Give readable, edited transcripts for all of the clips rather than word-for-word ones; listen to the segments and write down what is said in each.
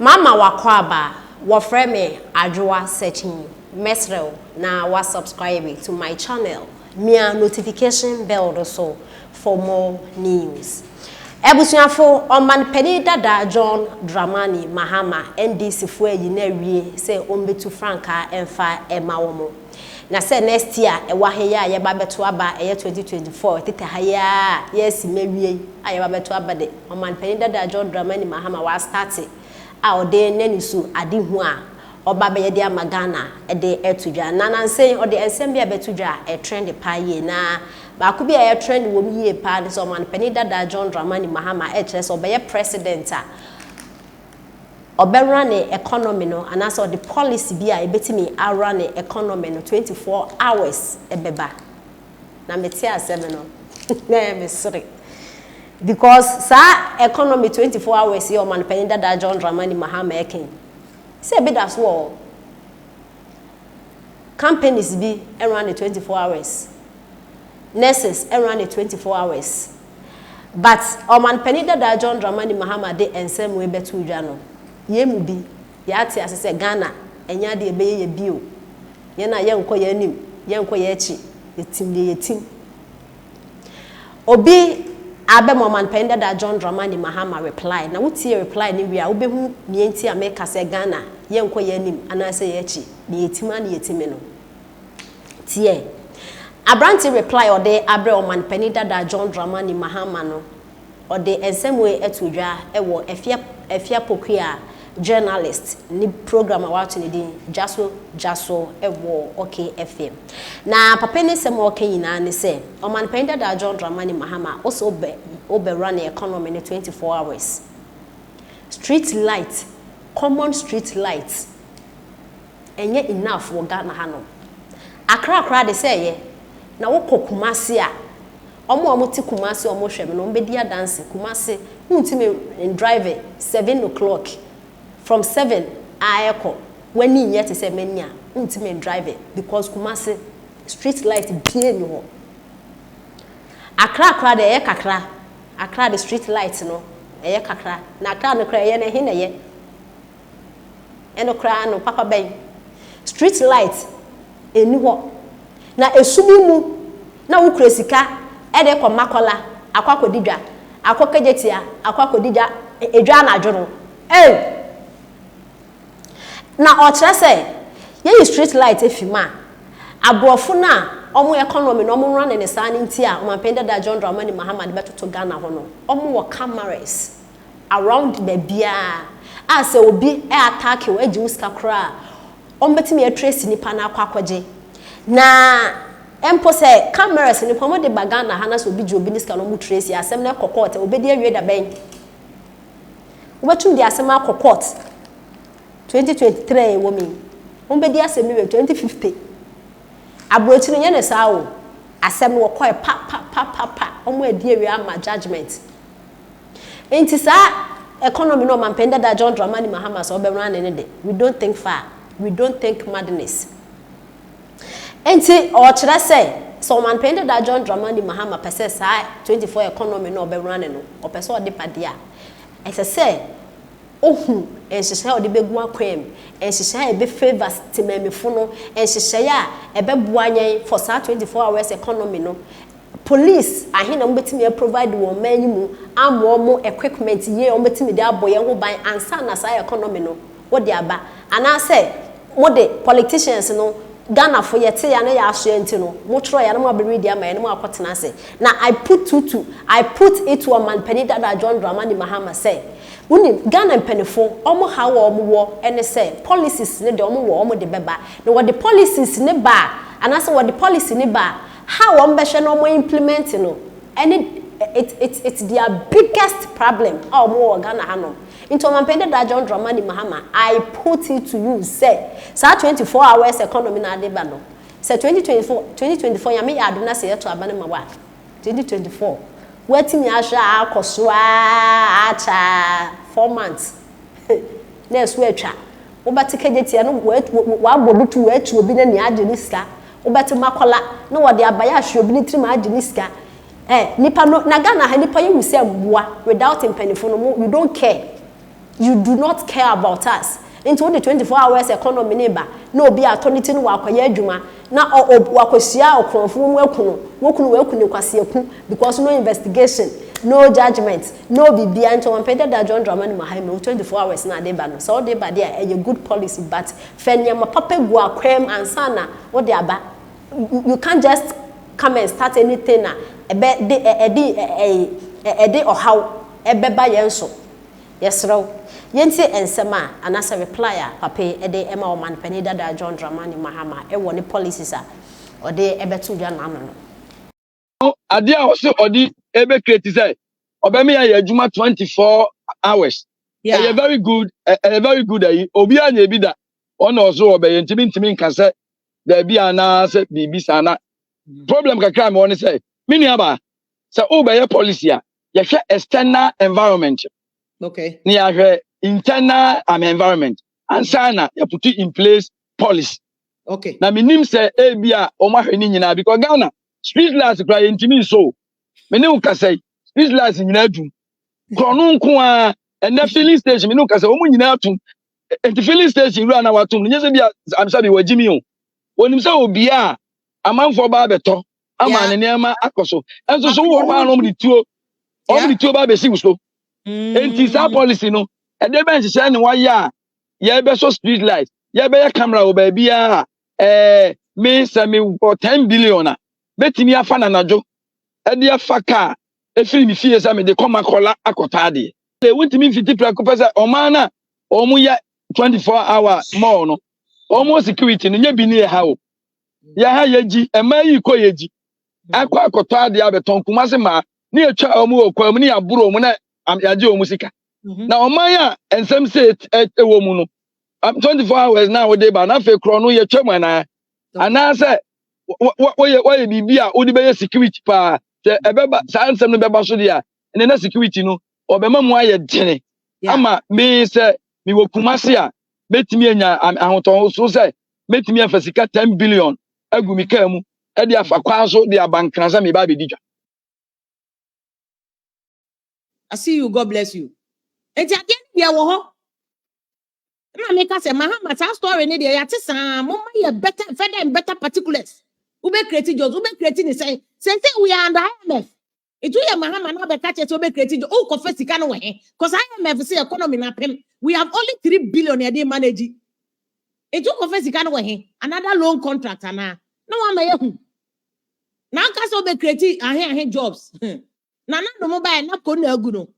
Mama wakwaba wofre me adwoa searching mesrel na wa subscribe to my channel mia notification bell so for more news. Ebusuafo oman peni dada John Dramani Mahama NDC fo ayi na wie se ombetu franka emfa emawomo na se next year ewa heya ye ba beto aba 2024 tete haya yes mewie aye ba beto aba de oman peni dada John Dramani Mahama wa start a ode nanisu ade hu a oba be ye de amagana e de etudwa nanansen ode ensem bia betudwa e trend pa ye na ba ku bia ye trend wo mi ye pa de so man peni dada John Dramani Mahama e kire so be ye president a oberun the economy no anaso the policy bia e betimi run the economy no 24 hours e beba na meti asem no na me sere because sa economy 24 hours your man peni dada John Dramani Mahama eken say be that's war companies be around the 24 hours nurses around the 24 hours but man peni dada John Dramani Mahama de ensem we betu dwa no ye mu bi ya ate asese Ghana enya de ebe ye bio ye na ye nko ye nim ye nko ye echi yetim obi abe man peni dada John Dramani Mahama reply na wuti reply ni wi a obehu mienti America se Ghana ye nko ye nim anase ye echi ni yetima ni yetime no tie abranti reply ode abre man peni dada John Dramani Mahama no ode ensemwe etudwa ewo efia pokua journalist ni program awatu ni din jaso ewo okay FM na papa ni sem okay nyina ni se man peni dada John Dramani Mahama also obe run the economy in 24 hours street light common street lights enye enough wo Ghana ha no akra de say ye na wo Kumasi a omo ti Kumasi omo hweme no mbedi dance Kumasi untime drive 7 o'clock from 7 ayeko when ni yet say mania untime drive because Kumasi street light bie ni ho akra de ye kakra akra the street light no eye kakra na akra no kra ye na hin na ye eno kra no papa ben street light eni ho na esumi mu na wo kresika e de komakola akwakodidwa akokejetia akwakodidwa edwa na adwo no na o kire se ye street light efima abrofo na omo economy no omo run ne sane nti a omo penda da John Dramani Mahama de betoto Ghana ho no omo wo cameras around the bia as obi e attack we agi uska kra omo betimi e trace nipa na akwakoje na empo se cameras ni pomo de bagana ha na so obi obi niska no mu trace asem na kokot obi de awie da ben obatum de asem akokot 2023 womi omo de asem ni 2050 abrochi no nyene sawo asem wo koy pa omo adi awie ama judgment enti sa economy no man penda da John Dramani Mahama so be run ne de we don't think far we don't think madness enti o kire say so man penda da John Dramani Mahama pese sa 24 economy no be run no o pese o de pade a ese say ohu enhyehyɛ ode begu akwam enhyehyɛ ebe favors timamifo no enhyehyɛ a ebe buanyen for sa 24 hours economy no police ahina mo betimi provide wo manimu amo mo equipment ye o betimi de aboye ho ban ansa na sa economy no wo de aba ana say mo de politicians no Ghana for yete ya na ya ahye enti no mo tro ya na mo abere dia ma ya na mo akotena se na I put it to a man peni dada John Dramani Mahama say uni Ghana penifo omo ha wo ene say policies ne de omo wo omo de beba na what the policies ne ba anase what the policy ne ba how omo be hwe no omo implement no and it's their biggest problem omo wo Ghana ha no into man penda da John Dramani Mahama I put it to you say 24 hours economy na de ba no say 2024 ya me ya do na say to abane ma wa 2024 wetimi ahwe akoso acha 4 months na so atwa wobati kajetia no wa bodutu wa atu obi na ni age ni sika wobati makola na wode abaya ahwe obi ni trim age ni sika nipa no na Ghana ha nipa ye wusi amboa without impenifo no you don't care You do not care about us. Into the 24 hours economy neighbor, no be attorney no wakoye adwuma na wakosia okrofo mu ekunu kwase eku because no investigation, no judgment, no bibia nto one pede da John Dramani Mahama 24 hours na dey ba no. So dey ba there a good policy but fenyama papa gu akwem ansana what dey aba. You can't just come and start anything na ede or how ebeba yenso. Yes ro. Yenti ensema anasa reply a papa ede ema o man pani da John Dramani Mahama e woni policies a ode ebetu dwa na no. Ade a wo odi ebe create say obeme ya adwuma 24 hours. Yeah, very good. Very good ayi. Obi anya bi da. Ono ozo obeye ntimi nka say da bi ana say bibi sana. Problem kakra me woni say mini aba say obeye policy a ye hwe external environment. Okay. Ni ahwe internal environment and sana you put it in place policy. Okay. Na minim say ebia o ma hwe ni nyina because Ghana street lights cry intimi so meni uka say street lights nyina adum krono nko a and the filling station meni uka say o mu nyina atum the filling station ru na watum nye say bia am say be wagimi o wonim say obi a amanfo ba beto ama ne nema akoso enso so wo ba no mu dituo o mu dituo ba be si so enti sa policy no e dey ben hye ne wa ya ye be so street light ye be camera o ba bia me say me 10 billion a betimi afa na najo e dey afa car e firi mi fie say me dey come akola akota de e wontimi mfiti prako pesa o man na o mu ya 24 hour more no almost security no nya bi ne ha o ya ha yeji e ma yi ko yeji akwa akota de abeton kuma se ma ne etwa o mu okwa mu ne aburo mu na yaje o mu sika na o man ya ensem se ewo mu no 24 hours na wo dey ba na fe kro no ye twam na ana se wo bibi a wo di be security pa se ebeba sa ensem no beba so dia ne na security no obema mu aye dene ama me se mi wo kumase a betimi anya ahoton so se betimi afasika 10 billion agumi ka mu e dia fa kwa so dia bankranza me ba be didwa. I see you, God bless you. Enti ade dia wo ho na me ka say Mahama sa story ne dia ya te san mo ma ye better further and better particulars ube create jobs ube create ni say we are under IMF it we Mahama na be catch it ube create jobs o confess sika no we cause IMF say economy na pem we have only 3 billion a day manage it o confess sika no we another loan contract na no one may hu na ka so be create ahen jobs na no mobile na ko na agu no.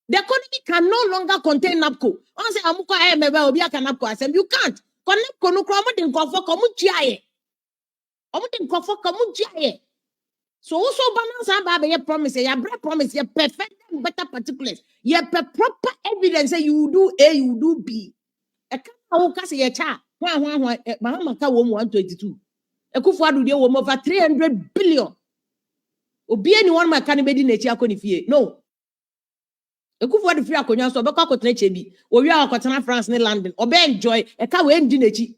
The economy can no longer contain NAPCO. On say amuko IMF obi aka NAPCO asem you can't. Connect kono kro mo de nkofo komu tuaye. Omo de nkofo komu tuaye. So also balance aba be promise ya bra promise ya perfect and better particulars. Ya proper evidence say you do A you do B. E ka wo ka say ya cha. Mahama ka wo mu 122. Ekufu adu de wo mu over 300 billion. Obi any one man can be di na chi akoni fie. No. Ekufu adu free akonya so obekọ akotena chebi. Owi akotena France ne London. Obe enjoy e ka we ndi na chi.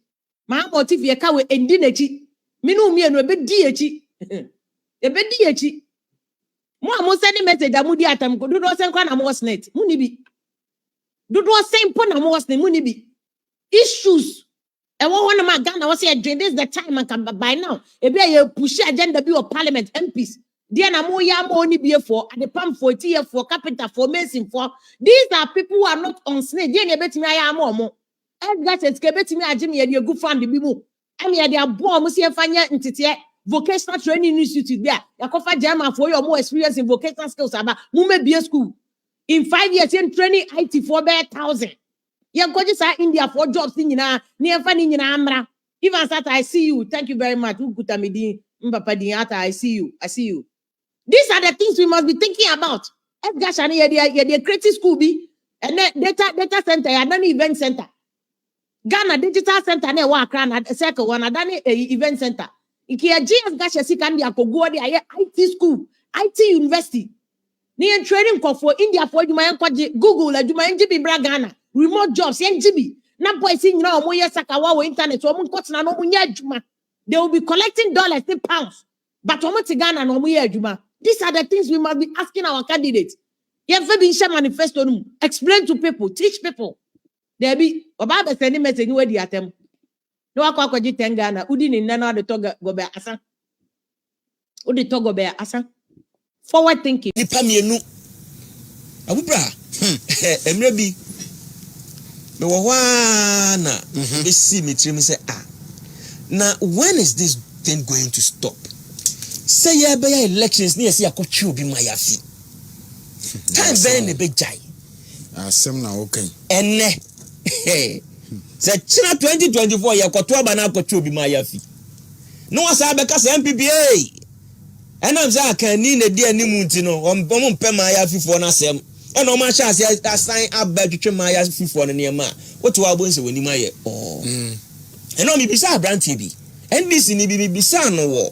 Mahama otifi e ka we ndi na chi. Minu mienu ebe di echi. Ebe di echi. Mo amo send message amudi atam ko dodo sen kwa na mo wasnet. Mu ni bi. Dodo sen po na mo wasnet mu ni bi. Issues. E wo wona ma Ghana was say this is the time and can by now. Ebe ye push agenda bi of parliament MPs. Dia na mo ya mo ni bi for at the pam for TF for capital for mason for these are people who are not on snake. Dia na betimi aya mo. Edgar says ke betimi agim ye good fund bi mu. Am ye dia bo mo se fanya ntete vocational training institute there. Yakofa German for your more experience in vocational skills aba mu be school. In 5 years in training IT for be 1,000. Ye go just India for jobs ni nyina ni enfa ni nyina amra. Even that I see you. Thank you very much. Ukutamidi mbapa di ata I see you. I see you. These are the things we must be thinking about. Edgar Shani ye creative school be and then data center ya dani event center. Ghana digital center ne wa Accra na circle one dani event center. Iki ya GS gasha si kandi akogo de aye IT school, IT university. Ni en training ko for India for adwuma en kwaje Google adwuma en gibi bra Ghana. Remote jobs en gibi. Na boys nyina omo ye saka wa internet omo nkotena no omo nya adwuma. They will be collecting dollars and pounds. But omo ti Ghana no omo ye adwuma. These are the things we must be asking our candidates. You have been share manifesto. Explain to people, teach people. There be about sending message where the attempt. No, I call you Tangana. Udin in none of the toga go back. Asa. Udi togo bear asa. Forward thinking. Nipa mienu. Abubra. Emre bi. Me wo na be see me trim say Now when is this thing going to stop? Say ya be elections ni yesi akotwe obi ma yafi. Time be ne be jai. Asem na okay. Enne. Say china 2024 yakoto aba na akotwe obi ma yafi. No asa be ka say MPPA. And I'm saying, can need a dear Nimuntino, on Pema Yafi na Sem. And no man shall say, I sign up back to my Yafi for near ma. What to our bones when you may? Oh, and on me beside Brand TV. And this in the Bisano war.